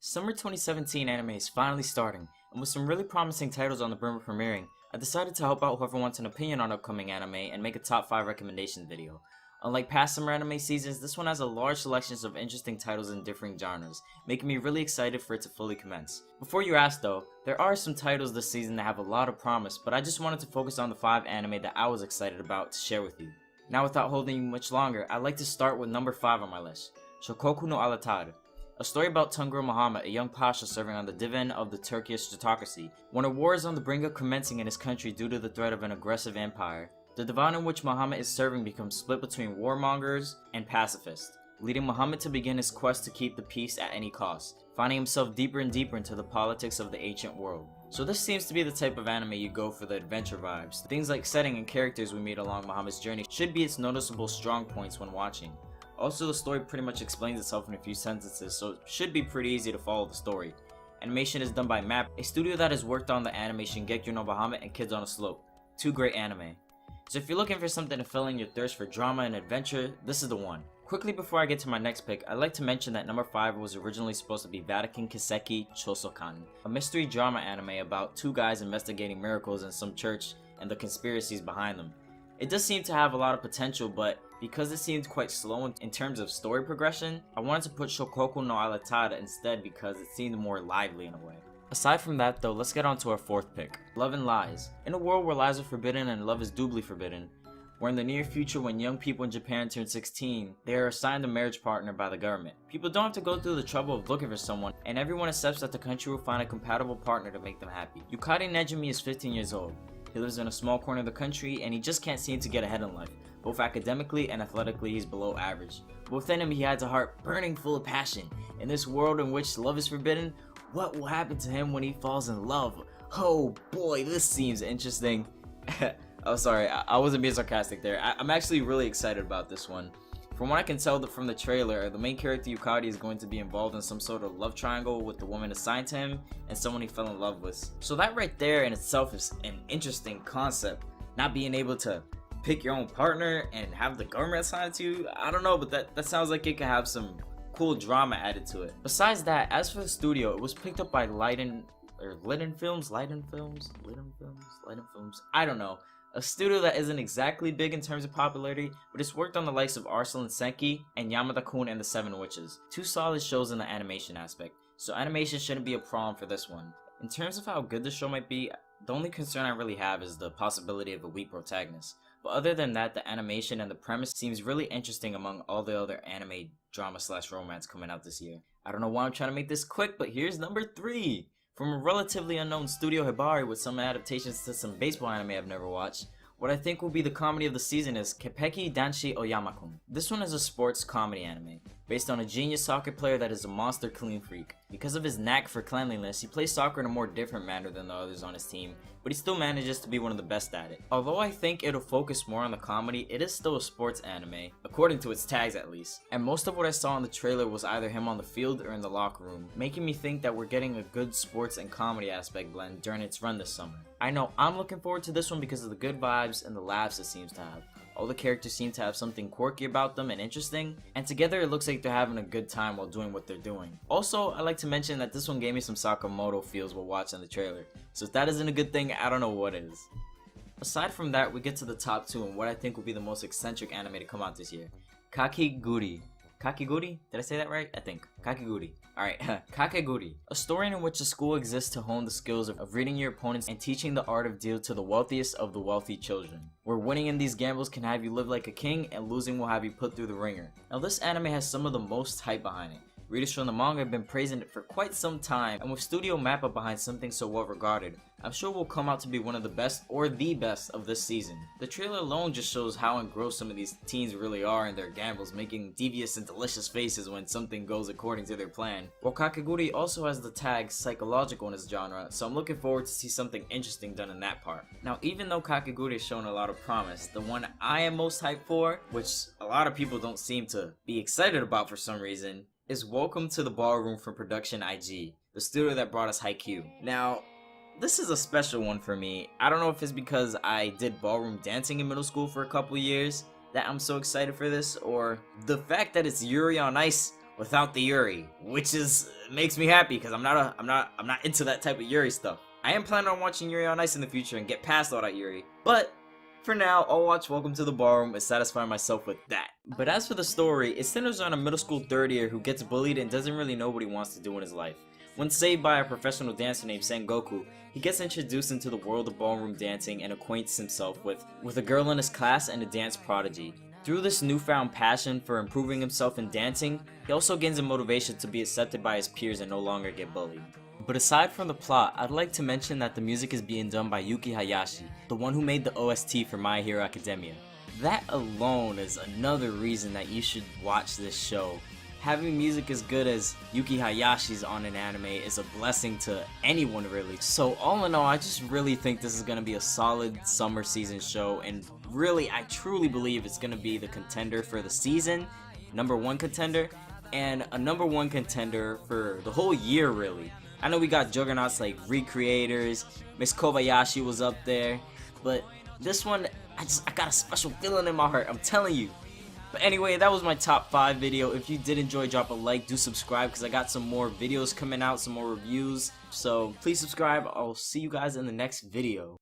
Summer 2017 anime is finally starting, and with some really promising titles on the brink of premiering, I decided to help out whoever wants an opinion on upcoming anime and make a top 5 recommendations video. Unlike past summer anime seasons, this one has a large selection of interesting titles in differing genres, making me really excited for it to fully commence. Before you ask though, there are some titles this season that have a lot of promise, but I just wanted to focus on the 5 anime that I was excited about to share with you. Now without holding you much longer, I'd like to start with number 5 on my list, Shokoku no Alatar. A story about Tungro Muhammad, a young pasha serving on the divan of the Turkish autocracy. When a war is on the brink of commencing in his country due to the threat of an aggressive empire, the divan in which Muhammad is serving becomes split between warmongers and pacifists, leading Muhammad to begin his quest to keep the peace at any cost, finding himself deeper and deeper into the politics of the ancient world. So this seems to be the type of anime you go for the adventure vibes. Things like setting and characters we meet along Muhammad's journey should be its noticeable strong points when watching. Also, the story pretty much explains itself in a few sentences, so it should be pretty easy to follow the story. Animation is done by MAP, a studio that has worked on the animation Shingeki no Bahamut and Kids on a Slope. 2 great anime. So if you're looking for something to fill in your thirst for drama and adventure, this is the one. Quickly before I get to my next pick, I'd like to mention that number 5 was originally supposed to be Vatican Kiseki Chosokan, a mystery drama anime about 2 guys investigating miracles in some church and the conspiracies behind them. It does seem to have a lot of potential, but because it seemed quite slow in terms of story progression, I wanted to put Shokoku no Alatar instead because it seemed more lively in a way. Aside from that though, let's get on to our 4th pick, Love and Lies. In a world where lies are forbidden and love is doubly forbidden, where in the near future when young people in Japan turn 16, they are assigned a marriage partner by the government. People don't have to go through the trouble of looking for someone, and everyone accepts that the country will find a compatible partner to make them happy. Yukari Nejimi is 15 years old. He lives in a small corner of the country and he just can't seem to get ahead in life. Both academically and athletically he's below average. But within him he has a heart burning full of passion. In this world in which love is forbidden, what will happen to him when he falls in love? Oh boy, this seems interesting. Oh sorry, I wasn't being sarcastic there. I'm actually really excited about this one. From what I can tell from the trailer, the main character Yukari is going to be involved in some sort of love triangle with the woman assigned to him and someone he fell in love with. So that right there in itself is an interesting concept. Not being able to pick your own partner and have the government assigned to you, I don't know, but that sounds like it could have some cool drama added to it. Besides that, as for the studio, it was picked up by Liden Films, I don't know. A studio that isn't exactly big in terms of popularity, but it's worked on the likes of Arslan Senki and Yamada-kun and the Seven Witches. 2 solid shows in the animation aspect, so animation shouldn't be a problem for this one. In terms of how good the show might be, the only concern I really have is the possibility of a weak protagonist. But other than that, the animation and the premise seems really interesting among all the other anime drama / romance coming out this year. I don't know why I'm trying to make this quick, but here's number 3! From a relatively unknown studio, Hibari, with some adaptations to some baseball anime I've never watched, what I think will be the comedy of the season is Keppeki Danshi Oyama-kun. This one is a sports comedy anime, based on a genius soccer player that is a monster clean freak. Because of his knack for cleanliness, he plays soccer in a more different manner than the others on his team, but he still manages to be one of the best at it. Although I think it'll focus more on the comedy, it is still a sports anime, according to its tags at least. And most of what I saw in the trailer was either him on the field or in the locker room, making me think that we're getting a good sports and comedy aspect blend during its run this summer. I know I'm looking forward to this one because of the good vibes and the laughs it seems to have. All the characters seem to have something quirky about them and interesting, and together it looks like they're having a good time while doing what they're doing. Also, I'd like to mention that this one gave me some Sakamoto feels while watching the trailer, so if that isn't a good thing, I don't know what is. Aside from that, we get to the top 2 and what I think will be the most eccentric anime to come out this year. Kakegurui. Kakegurui? Did I say that right? I think. Kakegurui. Alright, Kakegurui. A story in which a school exists to hone the skills of reading your opponents and teaching the art of deal to the wealthiest of the wealthy children. Where winning in these gambles can have you live like a king and losing will have you put through the ringer. Now this anime has some of the most hype behind it. Readers from the manga have been praising it for quite some time, and with Studio Mappa behind something so well regarded, I'm sure it will come out to be one of the best or the best of this season. The trailer alone just shows how engrossed some of these teens really are in their gambles, making devious and delicious faces when something goes according to their plan. While Kakegurui also has the tag psychological in its genre, so I'm looking forward to see something interesting done in that part. Now even though Kakegurui has shown a lot of promise, the one I am most hyped for, which a lot of people don't seem to be excited about for some reason, is Welcome to the Ballroom from Production IG, the studio that brought us Haikyuu. Now, this is a special one for me. I don't know if it's because I did ballroom dancing in middle school for a couple years that I'm so excited for this, or the fact that it's Yuri on Ice without the Yuri, which makes me happy because I'm not into that type of Yuri stuff. I am planning on watching Yuri on Ice in the future and get past all that Yuri, but for now, I'll watch Welcome to the Ballroom and satisfy myself with that. But as for the story, it centers on a middle school third year who gets bullied and doesn't really know what he wants to do in his life. When saved by a professional dancer named Sengoku, he gets introduced into the world of ballroom dancing and acquaints himself with a girl in his class and a dance prodigy. Through this newfound passion for improving himself in dancing, he also gains a motivation to be accepted by his peers and no longer get bullied. But aside from the plot, I'd like to mention that the music is being done by Yuki Hayashi, the one who made the OST for My Hero Academia. That alone is another reason that you should watch this show. Having music as good as Yuki Hayashi's on an anime is a blessing to anyone really. So all in all, I just really think this is going to be a solid summer season show, and really I truly believe it's going to be the contender for the season, #1 contender, and a #1 contender for the whole year really. I know we got juggernauts like Recreators, Miss Kobayashi was up there, but this one, I got a special feeling in my heart, I'm telling you. But anyway, that was my top 5 video. If you did enjoy, drop a like, do subscribe because I got some more videos coming out, some more reviews. So please subscribe. I'll see you guys in the next video.